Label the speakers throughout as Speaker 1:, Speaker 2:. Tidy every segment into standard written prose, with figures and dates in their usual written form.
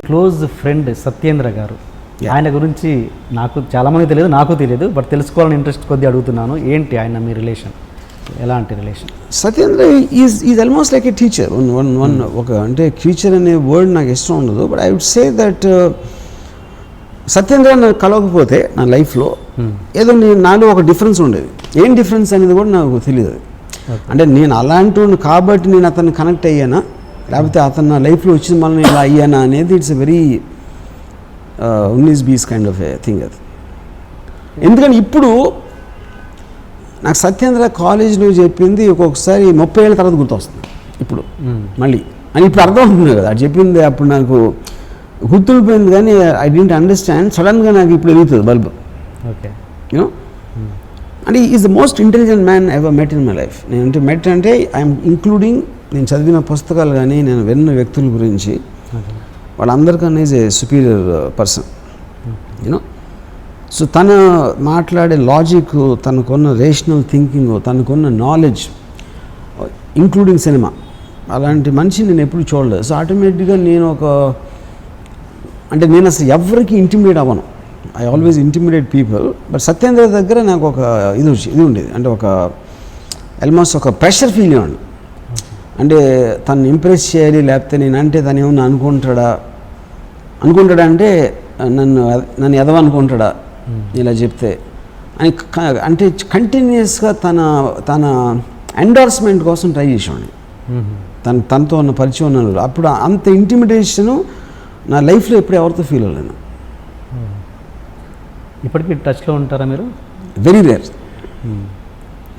Speaker 1: Close friend Satyendra గారు, ఆయన గురించి నాకు చాలామంది తెలియదు, నాకు తెలియదు, బట్ తెలుసుకోవాలని ఇంట్రెస్ట్ కొద్ది అడుగుతున్నాను. ఏంటి ఆయన మీ రిలేషన్, ఎలాంటి relation?
Speaker 2: Satyendra is almost like a teacher. ఒక అంటే టీచర్ అనే వర్డ్ నాకు ఇష్టం ఉండదు, but I would say that Satyendra నాకు కలవకపోతే నా లైఫ్లో ఏదో నాలో ఒక డిఫరెన్స్ ఉండేది. ఏం డిఫరెన్స్ అనేది కూడా నాకు తెలియదు. అంటే నేను అలాంటి కాబట్టి నేను అతన్ని కనెక్ట్ అయ్యానా, లేకపోతే అతను నా లైఫ్లో వచ్చిన మళ్ళీ ఇలా అయ్యానా అనేది ఇట్స్ ఎ వెరీ ఉన్నీస్ బీస్ కైండ్ ఆఫ్ ఏ థింగ్ అది. ఎందుకంటే ఇప్పుడు నాకు సత్యేంద్ర కాలేజీలో చెప్పింది ఒక్కొక్కసారి 30 ఏళ్ళ తర్వాత గుర్తొస్తుంది ఇప్పుడు మళ్ళీ అని ఇప్పుడు అర్థం అవుతుంది కదా. అది చెప్పింది అప్పుడు నాకు గుర్తుండిపోయింది, కానీ ఐ డోంట్ అండర్స్టాండ్. సడన్గా నాకు ఇప్పుడు వెలుగుతుంది బల్బ్.
Speaker 1: ఓకే,
Speaker 2: యూనో, అంటే is the most intelligent man ever met in my life. నేను మెట్ అంటే ఐఎమ్ ఇంక్లూడింగ్ నేను చదివిన పుస్తకాలు కానీ నేను విన్న వ్యక్తుల గురించి వాళ్ళందరికన్నా is a superior person, you know. So తను మాట్లాడే లాజిక్, తనకున్న రేషనల్ థింకింగ్, తనకున్న నాలెడ్జ్, ఇంక్లూడింగ్ సినిమా, అలాంటి మనిషి నేను ఎప్పుడు చూడలేదు. సో ఆటోమేటిక్గా నేను అంటే నేను అసలు ఎవరికి ఇంటిమిడేట్ అవ్వను. I always intimidate people. But Satyendra దగ్గర నాకు ఒక ఇది ఉండేది, అంటే ఒక ఆల్మోస్ట్ ఒక ప్రెషర్ ఫీల్ అయ్యండి. అంటే తను ఇంప్రెస్ చేయాలి, లేకపోతే నేను అంటే తను ఏమన్నా అనుకుంటాడా అంటే నన్ను ఎదవనుకుంటాడా ఇలా చెప్తే అని, అంటే కంటిన్యూస్గా తన ఎండార్స్మెంట్ కోసం ట్రై చేసేవాడిని. తనతో ఉన్న పరిచయం ఉన్నాను. అప్పుడు అంత ఇంటిమిడేషను నా లైఫ్లో ఎప్పుడు ఎవరితో ఫీల్ అవ్వలేను.
Speaker 1: ఇప్పటికీ టచ్లో ఉంటారా మీరు?
Speaker 2: Very rare.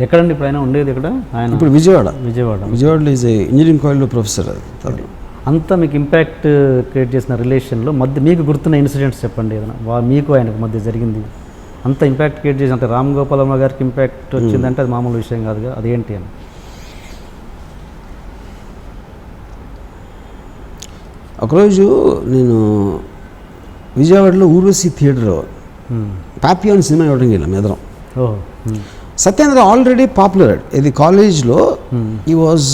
Speaker 1: ఎక్కడండి ఇప్పుడు ఆయన ఉండేది? ఇక్కడ ఆయన
Speaker 2: ఇప్పుడు విజయవాడలో ఈజ్ ఇంజనీరింగ్ కాలేజ్లో ప్రొఫెసర్. అది
Speaker 1: అంతా మీకు ఇంపాక్ట్ క్రియేట్ చేసిన రిలేషన్లో మధ్య మీకు గుర్తున్న ఇన్సిడెంట్స్ చెప్పండి. ఏదైనా మీకు ఆయనకు మధ్య జరిగింది అంత ఇంపాక్ట్ క్రియేట్ చేసి, అంటే రామ్ గోపాల్ వర్మ గారికి ఇంపాక్ట్ వచ్చిందంటే అది మామూలు విషయం కాదుగా, అదేంటి అని.
Speaker 2: ఒకరోజు నేను విజయవాడలో ఊర్వశి థియేటర్ పాపియాన్ సినిమా ఇవ్వడం వెళ్ళాం ఎదరం. Satyendra already popular. ఇది కాలేజ్లో ఈ వాజ్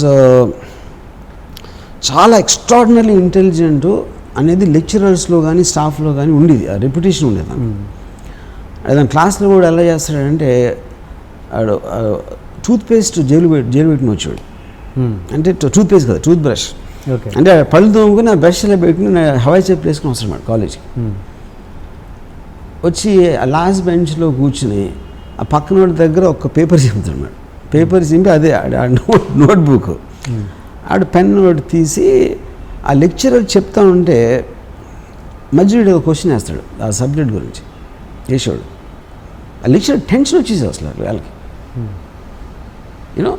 Speaker 2: చాలా ఎక్స్ట్రాడినరీ ఇంటెలిజెంట్ అనేది లెక్చరర్స్లో కానీ స్టాఫ్లో కానీ ఉండేది, ఆ రెప్యుటేషన్ ఉండేది. దాని క్లాస్లో కూడా ఎలా చేస్తాడంటే టూత్పేస్ట్ జైలు పెట్టిన వచ్చాడు. అంటే టూత్పేస్ట్ కదా, టూత్ బ్రష్. అంటే పళ్ళు తోముకుని ఆ బ్రష్ ఇలా పెట్టుకుని హవాయి చెప్పు వేసుకుని వస్తాడు కాలేజ్కి. వచ్చి ఆ లాస్ట్ బెంచ్లో కూర్చుని ఆ పక్కన దగ్గర ఒక పేపర్ చింపుతాడు మేడం. పేపర్ చింపి అదే నోట్బుక్ ఆడు పెన్ నోట్ తీసి ఆ లెక్చరర్ చెప్తా ఉంటే మధ్యలో క్వశ్చన్ వేస్తాడు ఆ సబ్జెక్ట్ గురించి వేసాడు. ఆ లెక్చరర్ టెన్షన్ వచ్చేసి అసలు వాళ్ళకి, యూనో.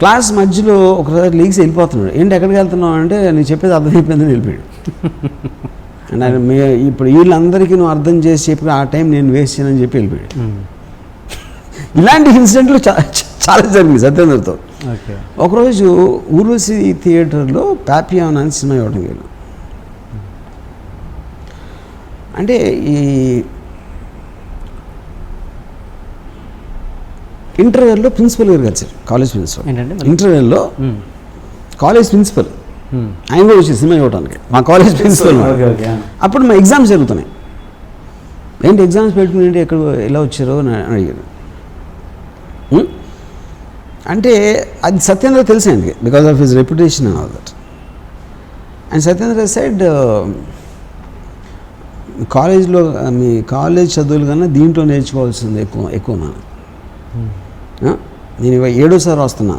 Speaker 2: క్లాస్ మధ్యలో ఒకసారి లీగ్స్ వెళ్ళిపోతున్నాడు. ఏంటి ఎక్కడికి వెళ్తున్నావు అంటే నేను చెప్పేది అర్థమైపోయిందని వెళ్ళిపోయాడు. అండ్ ఆయన ఇప్పుడు వీళ్ళందరికీ నువ్వు అర్థం చేసి చెప్పి ఆ టైం నేను వేస్ట్ చేయనని చెప్పి వెళ్ళిపోయాడు. ఇలాంటి ఇన్సిడెంట్లు చాలా జరిగింది సత్యేంద్రతో. ఒకరోజు ఊర్వశి థియేటర్లో పాపియాన్ అని సినిమా ఇవ్వడం వెళ్ళాం. అంటే ఈ ఇంటర్వెల్లో ప్రిన్సిపల్ గారు కలిసారు, కాలేజ్ ప్రిన్సిపల్. ఇంటర్వెల్లో కాలేజ్ ప్రిన్సిపల్ ఆయన కూడా వచ్చి సినిమా ఇవ్వడానికి మా కాలేజ్ ప్రిన్సిపల్. అప్పుడు మా ఎగ్జామ్స్ జరుగుతున్నాయి. ఏంటి ఎగ్జామ్స్ పెట్టుకుని ఏంటి ఎక్కడ ఎలా వచ్చారో అని అడిగారు. అంటే అది సత్యేంద్ర తెలిసింది because of his reputation and all that. And Satyendra side కాలేజ్లో మీ కాలేజ్ చదువులు కన్నా దీంట్లో నేర్చుకోవాల్సింది ఎక్కువ నేను 7వ సారి వస్తున్నా.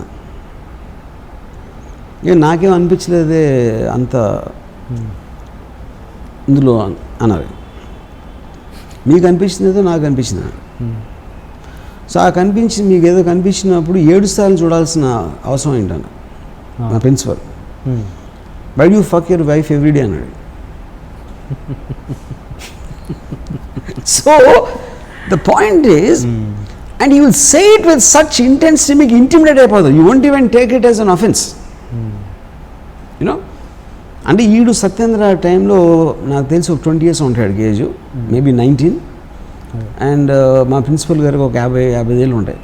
Speaker 2: నాకేం అనిపించలేదే అంత ఇందులో అన్నారు. మీకు అనిపించిందేదో నాకు అనిపించింది. సో ఆ కనిపించింది మీకు ఏదో కనిపించినప్పుడు 7 సార్లు చూడాల్సిన అవసరం ఏంటన్న మా principal. Why do fuck your wife everyday అన్నాడు. So the point is, and you will say it with such intensity, మీకు ఇంటిమిడేట్ అయిపోతుంది. You won't even take it as an offense. You know, అంటే ఈడు సత్యేంద్ర టైంలో నాకు తెలిసి ఒక 20 years ఉంటాడు ఏజ్, మేబీ 19. అండ్ మా ప్రిన్సిపల్ గారికి ఒక 50 ఏళ్ళు ఉంటాయి.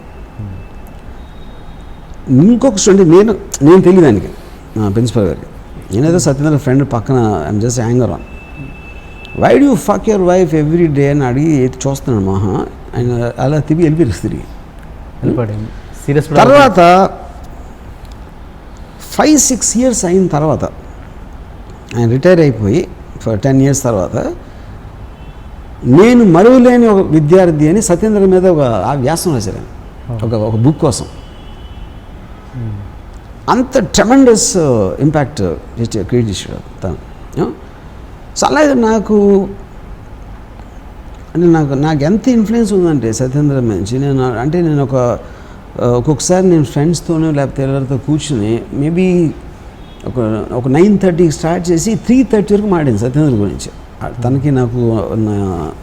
Speaker 2: ఇంకొక స్టూడెంట్ నేను తెలియదానికి మా ప్రిన్సిపల్ గారికి నేనేదో సత్యేంద్ర ఫ్రెండ్ పక్కన I'm just anger on, why do fuck your wife every day అని అడిగి చూస్తున్నాను మహా. ఆయన అలా వెళ్ళిపోయారు తిరిగి.
Speaker 1: సీరియస్
Speaker 2: తర్వాత 5-6 years అయిన తర్వాత ఆయన రిటైర్ అయిపోయి 10 years తర్వాత నేను మరువలేని ఒక విద్యార్థి అని సత్యేంద్ర మీద ఒక వ్యాసం రాశారు ఒక బుక్ కోసం. అంత ట్రెమెండస్ ఇంపాక్ట్ క్రియేట్ చేశాడు తను. సో అలాగే నాకు ఎంత ఇన్ఫ్లుయెన్స్ ఉందంటే సత్యేంద్ర నుంచి నేను ఒక్కొక్కసారి నేను ఫ్రెండ్స్తోనో లేకపోతే ఎవరితో కూర్చుని మేబీ ఒక 9:30కి స్టార్ట్ చేసి 3:30 వరకు మాట్లాడింది సత్యేంద్ర గురించి. తనకి నాకు ఉన్న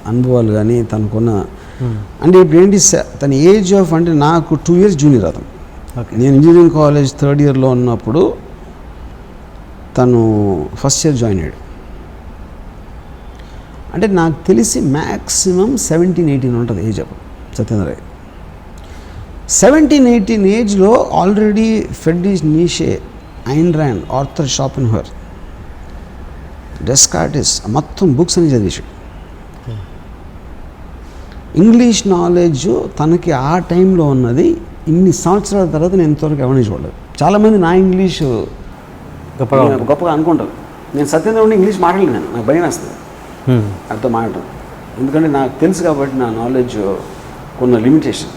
Speaker 2: అనుభవాలు కానీ తనకున్న అంటే ఇప్పుడు ఏంటి తన ఏజ్ ఆఫ్ అంటే నాకు 2 years జూనియర్ అతను. నేను ఇంజనీరింగ్ కాలేజ్ 3rd yearలో ఉన్నప్పుడు తను ఫస్ట్ ఇయర్ జాయిన్ అయ్యాడు. అంటే నాకు తెలిసి మ్యాక్సిమం 17-18 ఉంటుంది ఏజ్ అప్పుడు సత్యేంద్ర. 17-18 ఏజ్లో already Friedrich Nietzsche, Ayn Rand, Arthur Schopenhauer, Descartes మొత్తం బుక్స్ అని చదివేశాడు. ఇంగ్లీష్ నాలెడ్జ్ తనకి ఆ టైంలో ఉన్నది ఇన్ని సంవత్సరాల తర్వాత నేను ఇంతవరకు ఎవరిని చూడలేదు. చాలామంది నా ఇంగ్లీష్ గొప్పగా అనుకుంటారు. నేను సత్యేంద్ర ఉండి ఇంగ్లీష్ మాట్లాడలేను, నాకు భయం వేస్తుంది అర్థం మాట్లాడటం. ఎందుకంటే నాకు తెలుసు కాబట్టి నా నాలెడ్జ్ కొన్ని లిమిటేషన్.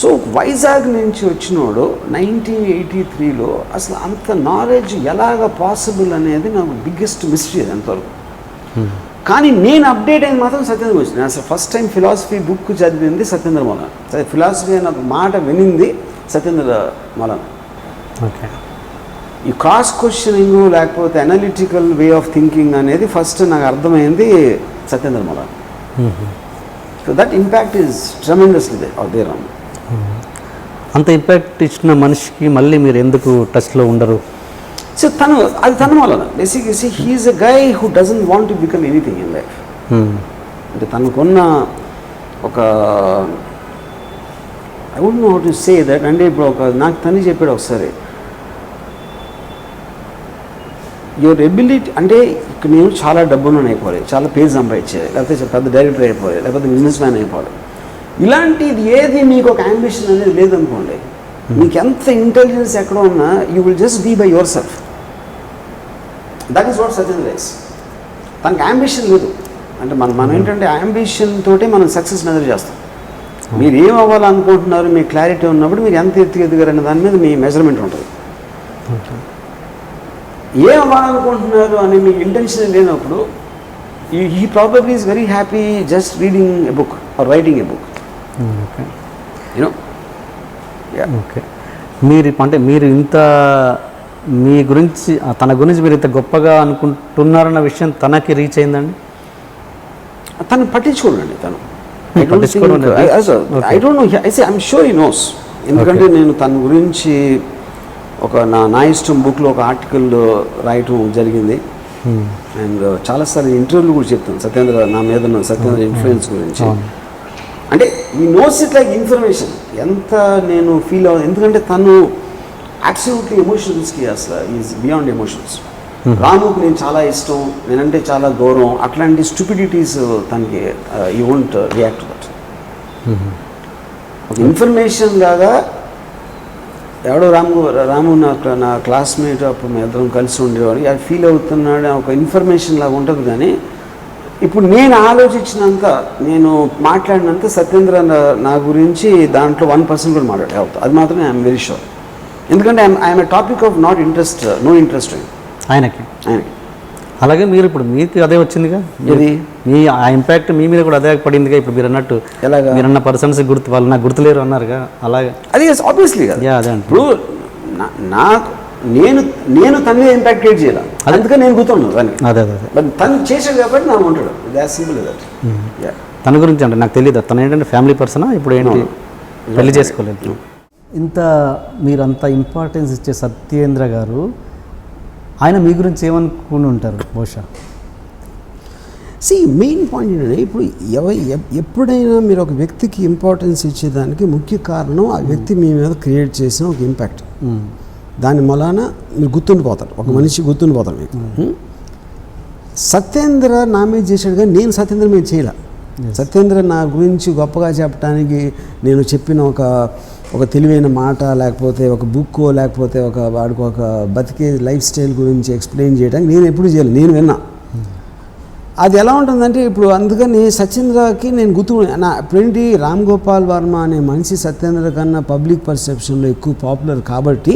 Speaker 2: సో వైజాగ్ నుంచి వచ్చినోడు 1983లో అసలు అంత నాలెడ్జ్ ఎలాగ పాసిబుల్ అనేది నాకు బిగ్గెస్ట్ మిస్టరీ అది అంతవరకు. కానీ నేను అప్డేట్ అయింది మాత్రం సత్యేంద్ర గురించి. నేను అసలు ఫస్ట్ టైం ఫిలాసఫీ బుక్ చదివింది సత్యేంద్ర మౌలానా. ఫిలాసఫీ అన్న మాట వినింది సత్యేంద్ర మౌలానా.
Speaker 1: ఓకే,
Speaker 2: ఈ క్రాస్ క్వశ్చనింగ్ లేకపోతే అనలిటికల్ వే ఆఫ్ థింకింగ్ అనేది ఫస్ట్ నాకు అర్థమైంది Satyendra Maulana. So that impact is tremendously there on.
Speaker 1: అంత ఇంపాక్ట్ ఇచ్చిన మనిషికి మళ్ళీ మీరు ఎందుకు టచ్లో ఉండరు?
Speaker 2: సో తన వలన బేసిక్గా he is a guy who doesn't want to become anything in life. అంటే తనకున్న ఒక I don't know how to say that. అంటే ఇప్పుడు నాకు తను చెప్పాడు ఒకసారి, యువర్ ఎబిలిటీ అంటే ఇక్కడ నేను చాలా డబ్బులను అయిపోవాలి, చాలా పేరు సంపాదించేది, లేకపోతే పెద్ద డైరెక్టర్ అయిపోవాలి, లేకపోతే బిజినెస్ మ్యాన్ అయిపోవాలి. ఇలాంటిది ఏది మీకు ఒక అంబిషన్ అనేది లేదనుకోండి, మీకు ఎంత ఇంటెలిజెన్స్ ఎక్కడ ఉన్నా you will just be by yourself. That is what Satyendra is. తనకి అంబిషన్ లేదు. అంటే మనం ఏంటంటే అంబిషన్ తోటే మనం సక్సెస్ మెజర్ చేస్తాం. మీరు ఏం అవ్వాలనుకుంటున్నారు, మీ క్లారిటీ ఉన్నప్పుడు మీరు ఎంత ఎదిగారనే దాని మీద మీ మెజర్మెంట్ ఉంటుంది. ఏం అవ్వాలనుకుంటున్నారు అని మీకు ఇంటెన్షన్ లేనప్పుడు he probably is very happy just reading a book or writing a book. You know.
Speaker 1: Okay, మీరు ఇంత మీ గురించి తన గురించి మీరు ఇంత గొప్పగా అనుకుంటున్నారన్న విషయం తనకి రీచ్ అయిందండి?
Speaker 2: తను పట్టించుకోండి. తను I don't no, I'm sure he knows. ఎందుకంటే నేను తన గురించి నా ఇష్టం బుక్లో ఒక ఆర్టికల్ రాయటం జరిగింది. అండ్ చాలాసార్లు ఇంటర్వ్యూలు కూడా చెప్తాను సత్యేంద్ర నా మీద ఉన్న సత్యేంద్ర ఇన్ఫ్లుయెన్స్ గురించి. అంటే ఈ నోస్ ఇట్ లైక్ ఇన్ఫర్మేషన్ ఎంత నేను ఫీల్ అవ్వదు. ఎందుకంటే తను అబ్సల్యూట్లీ ఎమోషన్స్కి అసలు ఈజ్ బియాండ్ ఎమోషన్స్. రాముకి నేను చాలా ఇష్టం, నేనంటే చాలా గౌరవం, అట్లాంటి స్టూపిడిటీస్ తనకి యూ వోంట్ రియాక్ట్ దట్. ఒక ఇన్ఫర్మేషన్ లాగా ఎవడో రాము నా క్లాస్మేట్, అప్పుడు మేము ఇద్దరం కలిసి ఉండేవాడు, అది ఫీల్ అవుతున్నాడు ఒక ఇన్ఫర్మేషన్ లాగా ఉంటుంది. కానీ ఇప్పుడు నేను ఆలోచించినంత, నేను మాట్లాడినంత సత్యేంద్ర నా గురించి దాంట్లో 1% కూడా మాట్లాడే అది మాత్రం ఐఎమ్ వెరీ షూర్. ఎందుకంటే I'm a topic of no interest ఆయనకి.
Speaker 1: అలాగే మీరు ఇప్పుడు మీకు అదే వచ్చిందిగా, మీ ఆ ఇంపాక్ట్ మీ మీద కూడా అదే పడిందిగా. ఇప్పుడు మీరు అన్నట్టు
Speaker 2: ఎలాగా
Speaker 1: మీరన్న పర్సన్స్ వాళ్ళు నాకు గుర్తులేరు అన్నారుగా, అలాగే
Speaker 2: అది ఆబ్వియస్లీ కదా.
Speaker 1: అదే
Speaker 2: ఇప్పుడు నాకు నేను తన ఇంపాక్ట్ క్రియేట్ చేయాలి, అందుకని నేను గుర్తున్నాను దాన్ని.
Speaker 1: అదే
Speaker 2: బట్ తను చేసాడు కాబట్టి నాకు ఉంటాడు. That simple that.
Speaker 1: తన గురించి అంటే నాకు తెలియదు, తను ఏంటంటే ఫ్యామిలీ పర్సనా, ఇప్పుడు ఏంటి పెళ్లి చేసుకోలేదు. ఇంత మీరంత ఇంపార్టెన్స్ ఇచ్చే సత్యేంద్ర గారు ఆయన మీ గురించి ఏమనుకుని ఉంటారు బహుశా?
Speaker 2: మెయిన్ పాయింట్ ఏంటంటే ఇప్పుడు ఎప్పుడైనా మీరు ఒక వ్యక్తికి ఇంపార్టెన్స్ ఇచ్చేదానికి ముఖ్య కారణం ఆ వ్యక్తి మీ మీద క్రియేట్ చేసిన ఒక ఇంపాక్ట్. దాని మూలాన మీరు గుర్తుండిపోతారు, ఒక మనిషి గుర్తుండిపోతారు మీకు. సత్యేంద్ర నా మీద చేశాడు కానీ నేను సత్యేంద్ర మీద చేయలే. సత్యేంద్ర నా గురించి గొప్పగా చెప్పడానికి నేను చెప్పిన ఒక తెలివైన మాట, లేకపోతే ఒక బుక్కో, లేకపోతే వాడికి ఒక బతికే లైఫ్ స్టైల్ గురించి ఎక్స్ప్లెయిన్ చేయడానికి నేను ఎప్పుడు చేయలేదు, నేను విన్నా. అది ఎలా ఉంటుందంటే ఇప్పుడు అందుకని సత్యేంద్రకి నేను ఇప్పుడేంటి రామ్ గోపాల్ వర్మ అనే మనిషి సత్యేంద్ర కన్నా పబ్లిక్ పర్సెప్షన్లో ఎక్కువ పాపులర్ కాబట్టి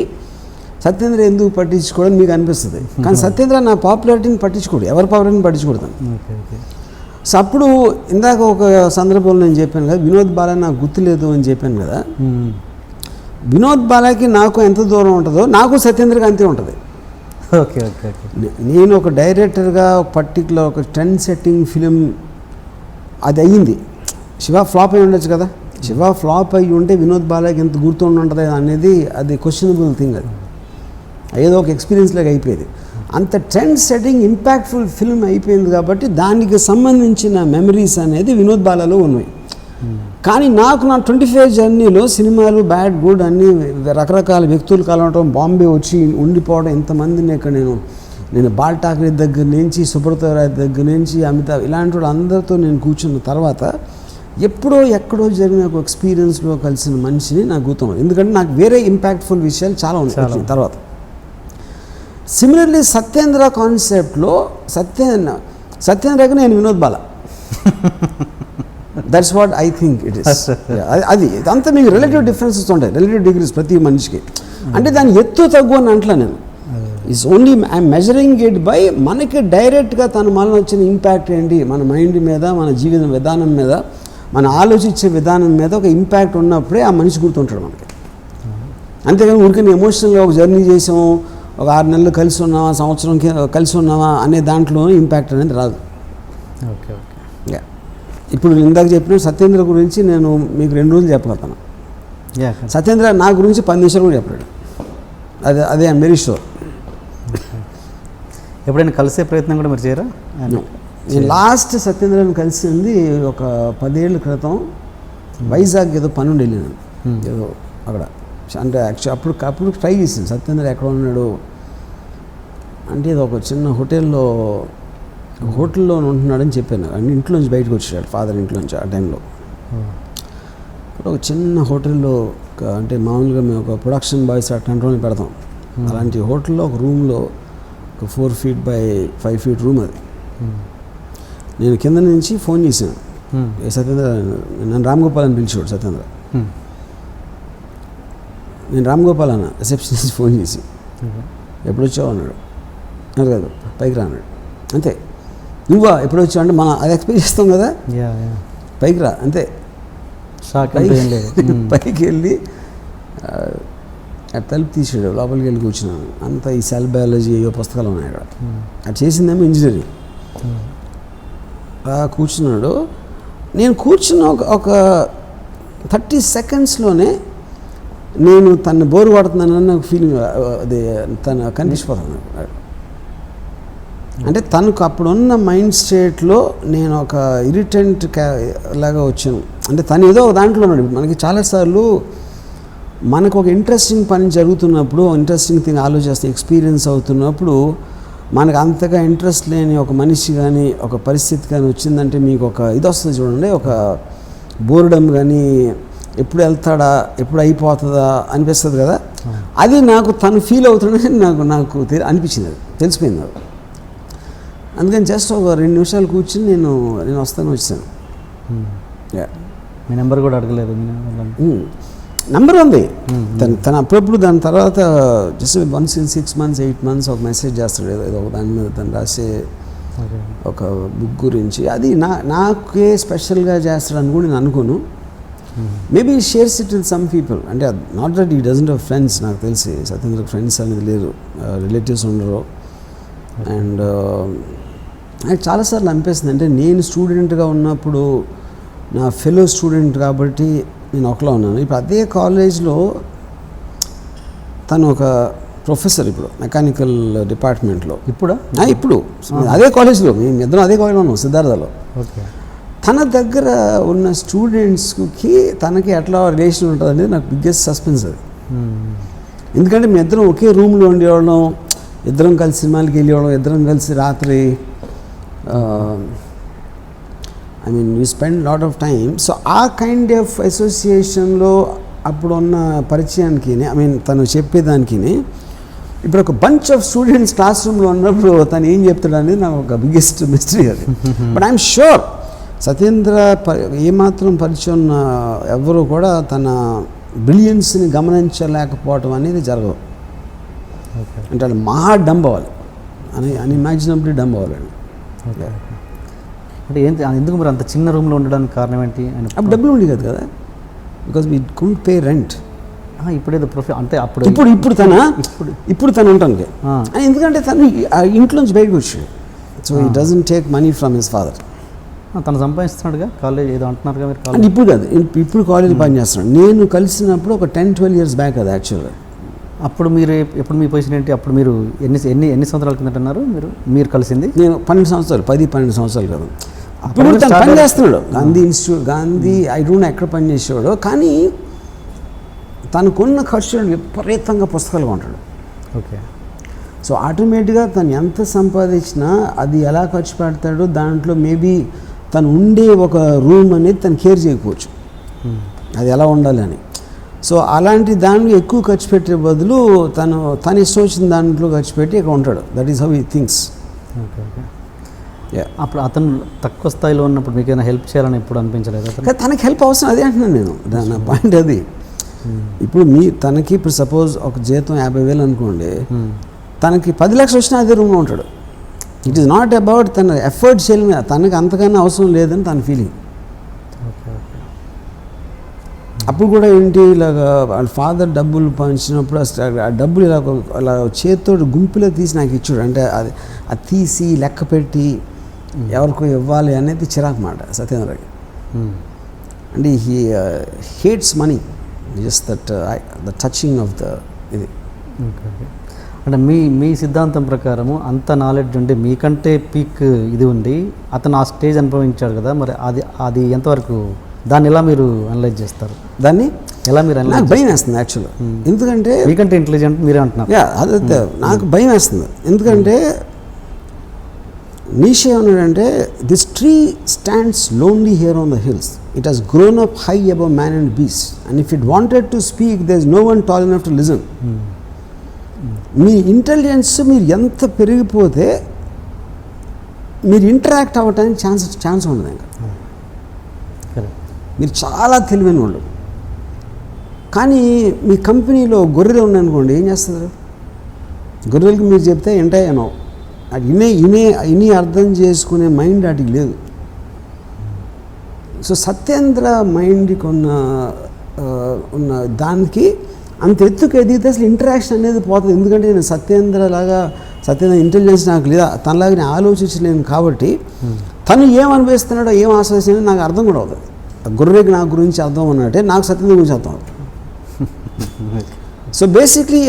Speaker 2: సత్యేంద్ర ఎందుకు పట్టించుకోవడం మీకు అనిపిస్తుంది. కానీ సత్యేంద్ర నా పాపులారిటీని పట్టించుకోడు, ఎవరి పాపులారిటీని పట్టించుకోడతాను. సో అప్పుడు ఇందాక ఒక సందర్భంలో నేను చెప్పాను కదా, వినోద్ బాలా నాకు గుర్తులేదు అని చెప్పాను కదా. వినోద్ బాలాకి నాకు ఎంత దూరం ఉంటుందో నాకు సత్యేంద్రకి అంతే ఉంటుంది.
Speaker 1: Okay okay okay.
Speaker 2: నేను ఒక డైరెక్టర్గా ఒక పర్టికులర్ ఒక ట్రెండ్ సెట్టింగ్ ఫిలిం అది అయ్యింది. శివ ఫ్లాప్ అయి ఉండొచ్చు కదా, శివ ఫ్లాప్ అయ్యి ఉంటే వినోద్ బాలాకి ఎంత గుర్తుండి ఉంటుంది అనేది అది క్వశ్చనబుల్ థింగ్. అది ఏదో ఒక ఎక్స్పీరియన్స్ లాగా అయిపోయేది. అంత ట్రెండ్ సెట్టింగ్ ఇంపాక్ట్ఫుల్ ఫిల్మ్ అయిపోయింది కాబట్టి దానికి సంబంధించిన మెమరీస్ అనేది వినోద్ బాలాలో ఉన్నాయి. కానీ నాకు నా 25 జర్నీలో సినిమాలు బ్యాడ్ గుడ్ అన్నీ రకరకాల వ్యక్తులు కలవటం, బాంబే వచ్చి ఉండిపోవడం, ఇంతమందిని ఇక్కడ నేను బాల్ ఠాక్రే దగ్గర నుంచి, సుబ్రత రాయ్ దగ్గర నుంచి, అమితాబ్ ఇలాంటి వాళ్ళు అందరితో నేను కూర్చున్న తర్వాత ఎప్పుడో ఎక్కడో జరిగిన ఒక ఎక్స్పీరియన్స్లో కలిసిన మనిషిని నాకు గుర్తున్నాను. ఎందుకంటే నాకు వేరే ఇంపాక్ట్ఫుల్ విషయాలు చాలా ఉన్నాయి తర్వాత. సిమిలర్లీ సత్యేంద్ర కాన్సెప్ట్లో సత్యేంద్రకి నేను Vinod Bala, that's what I think it is. అది ఇదంతా మీకు రిలేటివ్ డిఫరెన్సెస్ ఉంటాయి, రిలేటివ్ డిగ్రీస్ ప్రతి మనిషికి. అంటే దాని ఎత్తు తగ్గు అని అంటలా నేను. It's only I'm measuring it by మనకి డైరెక్ట్గా తన మనలో వచ్చిన ఇంపాక్ట్ ఏంటి, మన మైండ్ మీద, మన జీవిత విధానం మీద, మన ఆలోచించే విధానం మీద ఒక ఇంపాక్ట్ ఉన్నప్పుడే ఆ మనిషి గుర్తుంటాడు మనకి. అంతేగాని ఊరికే ఎమోషనల్గా ఒక జర్నీ చేసాము, ఒక 6 నెలలు కలిసి ఉన్నామా, సంవత్సరం కలిసి ఉన్నామా అనే దాంట్లో ఇంపాక్ట్ అనేది రాదు.
Speaker 1: Okay okay.
Speaker 2: ఇప్పుడు ఇందాక చెప్పిన సత్యేంద్ర గురించి నేను మీకు 2 రోజులు చెప్పగలుగుతాను. సత్యేంద్ర నా గురించి 10 నిమిషాలు కూడా చెప్పాడు. అదే ఐఎమ్ వెరీ షూర్.
Speaker 1: ఎప్పుడైనా కలిసే ప్రయత్నం కూడా మీరు చేయరా?
Speaker 2: నేను లాస్ట్ సత్యేంద్రని కలిసింది ఒక 10 ఏళ్ళ క్రితం. వైజాగ్ ఏదో పని ఉండి వెళ్ళాను, ఏదో అక్కడ. అంటే యాక్చువల్ అప్పుడు ట్రై చేసింది సత్యేంద్ర ఎక్కడ ఉన్నాడు అంటే, ఇది ఒక చిన్న హోటల్లో ఉంటున్నాడని చెప్పాను. అంటే ఇంట్లోంచి బయటకు వచ్చాడు, ఫాదర్ ఇంట్లోంచి ఆ టైంలో. ఒక చిన్న హోటల్లో అంటే మామూలుగా మేము ఒక ప్రొడక్షన్ బాయ్స్ అట్లాంటి పెడతాం. అలాంటి హోటల్లో ఒక రూమ్లో ఒక 4 feet by 5 feet రూమ్ అది. నేను కింద నుంచి ఫోన్ చేశాను, సత్యేంద్ర నన్ను రామ్ గోపాల్ అని పిలిచాడు సత్యేంద్ర. నేను రామ్ గోపాల్ అన్న రిసెప్షన్ నుంచి ఫోన్ చేసి, ఎప్పుడు వచ్చావు అన్నాడు. అది కాదు పైకి రా అన్నాడు. అంతే. నువ్వా ఎప్పుడు వచ్చావు అంటే మనం అది ఎక్స్పెక్ట్ చేస్తాం కదా, పైకి రా అంతే. పైకి వెళ్ళి తలుపు తీసాడు, లోపలికి వెళ్ళి కూర్చున్నాను. అంతా ఈ సెల్ బయాలజీ ఏవో పుస్తకాలు ఉన్నాయి అక్కడ. అది చేసిందేమో ఇంజనీరింగ్. కూర్చున్నాడు. నేను కూర్చున్న ఒక 30 secondsలోనే నేను తను బోరు కొడుతున్నానని నాకు ఫీలింగ్, అది తను కనిపించిపోతాను. అంటే తనకు అప్పుడున్న మైండ్ స్టేట్లో నేను ఒక ఇరిటెంట్ లాగా వచ్చాను. అంటే తను ఏదో ఒక దాంట్లో ఉన్నాడు. మనకి చాలాసార్లు మనకు ఒక ఇంట్రెస్టింగ్ పని జరుగుతున్నప్పుడు, ఇంట్రెస్టింగ్ థింగ్ ఆలోచిస్తే ఎక్స్పీరియన్స్ అవుతున్నప్పుడు మనకు అంతగా ఇంట్రెస్ట్ లేని ఒక మనిషి కానీ ఒక పరిస్థితి కానీ వచ్చిందంటే మీకు ఒక ఇది వస్తుంది చూడండి, ఒక బోర్డమ్ కానీ, ఎప్పుడు వెళ్తాడా, ఎప్పుడు అయిపోతుందా అనిపిస్తుంది కదా. అది నాకు తను ఫీల్ అవుతుందని నాకు అనిపించింది, అది తెలిసిపోయింది నాకు. అందుకని జస్ట్ ఒక 2 నిమిషాలు కూర్చుని నేను వచ్చాను.
Speaker 1: మీ నెంబర్ కూడా అడగలేదు?
Speaker 2: నెంబర్ ఉంది తను అప్పుడప్పుడు. దాని తర్వాత just once in 6 months 8 months ఒక మెసేజ్ చేస్తాడు, ఏదో దాని మీద తను రాసే ఒక బుక్ గురించి. అది నాకే స్పెషల్గా చేస్తాడని కూడా నేను అనుకోను. Maybe shares it with some people. అంటే నాట్ దట్ ఈ డజంట్ హ్యావ్ ఫ్రెండ్స్. నాకు తెలిసి సత్యేంద్ర ఫ్రెండ్స్ అనేది లేరు, రిలేటివ్స్ ఉండరు. అండ్ నాకు చాలాసార్లు అనిపిస్తుంది, అంటే నేను స్టూడెంట్గా ఉన్నప్పుడు నా ఫెలో స్టూడెంట్ కాబట్టి నేను ఒకలా ఉన్నాను. ఇప్పుడు అదే కాలేజ్లో తను ఒక ప్రొఫెసర్, ఇప్పుడు మెకానికల్ డిపార్ట్మెంట్లో. ఇప్పుడు అదే కాలేజ్లో మేము ఇద్దరం అదే కాలేజ్లో ఉన్నాం, సిద్ధార్థలో.
Speaker 1: ఓకే.
Speaker 2: తన దగ్గర ఉన్న స్టూడెంట్స్కి తనకి ఎట్లా రిలేషన్ ఉంటుంది అనేది నాకు బిగ్గెస్ట్ సస్పెన్స్ అది. ఎందుకంటే మేము ఇద్దరం ఒకే రూమ్లో ఉండేవాళ్ళం, ఇద్దరం కలిసి సినిమాలకి వెళ్ళేవాళ్ళం, ఇద్దరం కలిసి రాత్రి I mean you spend lot of time. So ఆ కైండ్ ఆఫ్ అసోసియేషన్లో అప్పుడున్న పరిచయానికి ఐ మీన్ తను చెప్పేదానికి ఇప్పుడు ఒక బంచ్ ఆఫ్ స్టూడెంట్స్ క్లాస్ రూమ్లో ఉన్నప్పుడు తను ఏం చెప్తాడు అనేది నాకు ఒక బిగ్గెస్ట్ మిస్టరీ అది. బట్ ఐఎమ్ షూర్ సత్యేంద్ర ఏమాత్రం పరిచయం ఉన్న ఎవరు కూడా తన బ్రిలియన్స్ని గమనించలేకపోవటం అనేది జరగదు. అంటే వాళ్ళు మహా డంబ్ అవ్వాలి, అన్ఇమాజినబుల్లీ డంబ్ అవ్వాలండి.
Speaker 1: అంటే ఏంటి ఎందుకు మరి అంత చిన్న రూమ్లో ఉండడానికి కారణం ఏంటి?
Speaker 2: అప్పుడు డబ్బులు ఉండేది కదా కదా, because we couldn't pay rent.
Speaker 1: ఇప్పుడేదో అంటే అప్పుడు
Speaker 2: ఇప్పుడు తను ఉంటానికి ఎందుకంటే తను ఇంట్లోంచి బయటకు వచ్చాడు. సో ఈ doesn't take money from his father.
Speaker 1: తను సంపాదిస్తున్నాడుగా, కాలేజ్ ఏదో అంటున్నారుగా మీరు.
Speaker 2: అంటే ఇప్పుడు కాదు, ఇప్పుడు కాలేజ్ పని చేస్తున్నాడు. నేను కలిసినప్పుడు ఒక 10-12 years బ్యాక్ అది యాక్చువల్గా.
Speaker 1: అప్పుడు మీరు ఎప్పుడు మీ పొజిషన్ ఏంటి? అప్పుడు మీరు ఎన్ని సంవత్సరాల కిందట అన్నారు మీరు కలిసింది?
Speaker 2: నేను 12 సంవత్సరాలు 10-12 సంవత్సరాలు కదా. అప్పుడు తను పని చేస్తున్నాడు Gandhi institute, Gandhi I don't ఎక్కడ పని చేసేవాడు. కానీ తనకున్న ఖర్చు విపరీతంగా పుస్తకాలు కొంటాడు.
Speaker 1: ఓకే.
Speaker 2: సో ఆటోమేటిక్గా తను ఎంత సంపాదించినా అది ఎలా ఖర్చు పెడతాడో దాంట్లో మేబీ తను ఉండే ఒక రూమ్ అనేది తను కేర్ చేయకపోవచ్చు, అది ఎలా ఉండాలి అని. సో అలాంటి దాంట్లో ఎక్కువ ఖర్చు పెట్టే బదులు తను ఇష్టం వచ్చిన దాంట్లో ఖర్చు పెట్టి ఇక్కడ ఉంటాడు. That is how he thinks.
Speaker 1: Okay okay. అప్పుడు అతను తక్కువ స్థాయిలో ఉన్నప్పుడు మీకు ఏమైనా హెల్ప్ చేయాలని ఎప్పుడు అనిపించలేదు?
Speaker 2: తనకి హెల్ప్ అవసరం, అదే అంటున్నాను నేను, నా పాయింట్ అది. ఇప్పుడు తనకి ఇప్పుడు సపోజ్ ఒక జీతం 50,000 అనుకోండి, తనకి 10 లక్షలు వచ్చినా అదే రూమ్లో ఉంటాడు. ఇట్ ఈస్ నాట్ అబౌట్ తన ఎఫర్ట్ చేయడం, తనకి అంతకన్నా అవసరం లేదని తన ఫీలింగ్. అప్పుడు కూడా ఏంటి ఇలాగా వాళ్ళ ఫాదర్ డబ్బులు పంచినప్పుడు ఆ డబ్బులు ఇలా చేతితో గుంపులో తీసి నాకు ఇచ్చాడు. అంటే అది తీసి లెక్క పెట్టి ఎవరికో ఇవ్వాలి అనేది చిరాకు మాట సత్యేంద్రకి. అంటే he hates money, just the touching of the ఇది.
Speaker 1: అంటే మీ సిద్ధాంతం ప్రకారము అంత నాలెడ్జ్ ఉండి మీకంటే పీక్ ఇది ఉండి అతను ఆ స్టేజ్ అనుభవించాడు కదా, మరి అది ఎంతవరకు, దాన్ని ఎలా మీరు అనలైజ్ చేస్తారు?
Speaker 2: దాన్ని
Speaker 1: ఎలా మీరు
Speaker 2: నాకు భయం వేస్తుంది యాక్చువల్గా. ఎందుకంటే
Speaker 1: మీకంటే ఇంటెలిజెంట్ మీరే అంటున్నారు.
Speaker 2: అదే నాకు భయం వేస్తుంది. ఎందుకంటే నీషే ఏమన్నాడంటే this tree stands lonely here on the hills, it has grown up high above man and beast and if it wanted to speak there is no one tall enough to listen. మీ intelligence మీరు ఎంత పెరిగిపోతే మీరు interact అవ్వడానికి chance ఉండదు. ఇంకా మీరు చాలా తెలివైన వాళ్ళు, కానీ మీ కంపెనీలో గొర్రెలు ఉన్నాయనుకోండి, ఏం చేస్తారు? గొర్రెలకి మీరు చెప్తే ఏంటాయనో, అది ఇనే అర్థం చేసుకునే మైండ్ వాటికి లేదు. సో సత్యేంద్ర మైండ్కి ఉన్న దానికి అంత ఎత్తుకు ఎదిగితే అసలు ఇంటరాక్షన్ అనేది పోతుంది. ఎందుకంటే నేను సత్యేంద్ర ఇంటెలిజెన్స్ నాకు లేదా, తనలాగా నేను ఆలోచించలేను. కాబట్టి తను ఏం అనిపిస్తున్నాడో ఏం ఆలోచిస్తున్నాడో నాకు అర్థం కూడా అవుతుంది. గొర్రెకి నా గురించి అర్థం అన్నట్టే నాకు సత్యేంద్ర గురించి అర్థం అవుతుంది. సో బేసిక్లీ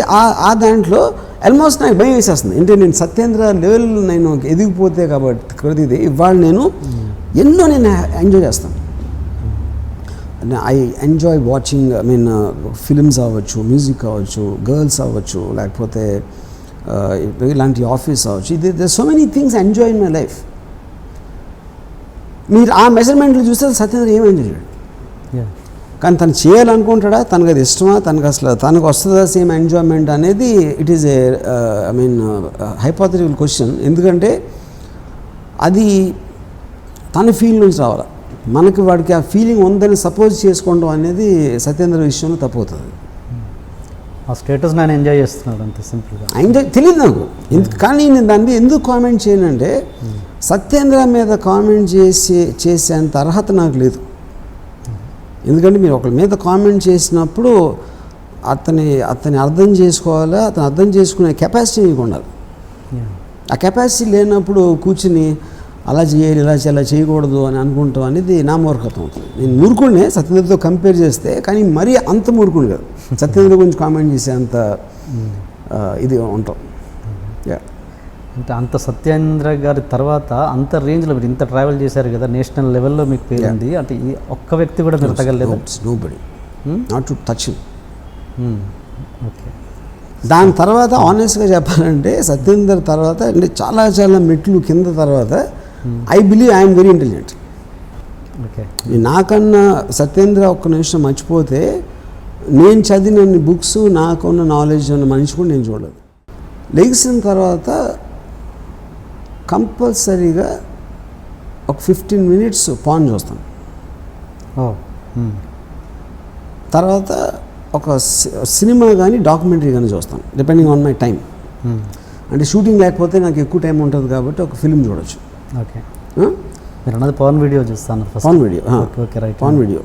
Speaker 2: ఆ దాంట్లో ఆల్మోస్ట్ నాకు భయం వేసేస్తుంది. అంటే నేను సత్యేంద్ర లెవెల్ నేను ఎదిగిపోతే కాబట్టి ఇది ఇవాళ నేను ఎంజాయ్ చేస్తాను. I enjoy watching, I mean films అవ్వచ్చు, మ్యూజిక్ అవ్వచ్చు, గర్ల్స్ అవ్వచ్చు, లేకపోతే ఇలాంటి ఆఫీస్ అవ్వచ్చు. They so many things enjoy in my life. మీరు ఆ మెజర్మెంట్లు చూస్తే సత్యేంద్ర ఏం ఎంజాయ్ చేయడు. కానీ తను చేయాలనుకుంటాడా, తనకు అది ఇష్టమా, తనకు వస్తుందా సేమ్ ఎంజాయ్మెంట్ అనేది it is A I mean hypothetical question. ఎందుకంటే అది తన ఫీల్ నుంచి రావాలి. మనకి వాడికి ఆ ఫీలింగ్ ఉందని సపోజ్ చేసుకోవడం అనేది సత్యేంద్ర విషయంలో తప్పవుతుంది.
Speaker 1: ఆ స్టేటస్ నేను ఎంజాయ్ చేస్తున్నాడు అంతే సింపుల్గా.
Speaker 2: ఎంజాయ్ తెలియదు నాకు కానీ నేను దాని మీద ఎందుకు కామెంట్ చేయనంటే సత్యేంద్ర మీద కామెంట్ చేసేంత అర్హత నాకు లేదు. ఎందుకంటే మీరు ఒకరి మీద కామెంట్ చేసినప్పుడు అతని అర్థం చేసుకోవాలా, అతను అర్థం చేసుకునే కెపాసిటీ మీకు ఉండాలి. ఆ కెపాసిటీ లేనప్పుడు కూర్చుని అలా చేయాలి, ఇలా చేయాలి, చేయకూడదు అని అనుకుంటాం అనేది నా మూర్ఖత్వం అవుతుంది. నేను మూర్ఖుడినే సత్యేంద్రతో కంపేర్ చేస్తే, కానీ మరీ అంత మూర్ఖుడు కాదు. సత్యేంద్ర గురించి కామెంట్ చేసే అంత ఇది ఉంటాం.
Speaker 1: అంటే అంత సత్యేంద్ర గారి తర్వాత అంత రేంజ్లో మీరు ఇంత ట్రావెల్ చేశారు కదా, నేషనల్ లెవెల్లో మీకు పేరుంది. అంటే ఈ ఒక్క వ్యక్తి కూడా మీరు తగలేదు.
Speaker 2: Nobody not to touch him.
Speaker 1: Okay.
Speaker 2: దాని తర్వాత ఆనెస్ట్గా చెప్పాలంటే సత్యేందర్ తర్వాత అంటే చాలా చాలా మెట్లు కింద తర్వాత I believe I'm very intelligent.
Speaker 1: Okay.
Speaker 2: నాకన్నా సత్యేంద్ర ఒక్క నిమిషం మర్చిపోతే నేను చదివిన బుక్స్ నాకున్న నాలెడ్జ్ ఉన్న మనిషి కూడా నేను చూడలేదు. లెగిసిన తర్వాత కంపల్సరీగా ఒక 15 minutes పాన్ చూస్తాను. తర్వాత ఒక సినిమా కానీ డాక్యుమెంటరీ కానీ చూస్తాను, డిపెండింగ్ ఆన్ మై టైం. అంటే షూటింగ్ లేకపోతే నాకు ఎక్కువ టైం ఉంటుంది కాబట్టి ఒక ఫిల్మ్ చూడొచ్చు.
Speaker 1: ఓకే. మీరు అన్నది పవన్ వీడియో చూస్తాను.
Speaker 2: Pavan video,
Speaker 1: okay right.
Speaker 2: Pavan video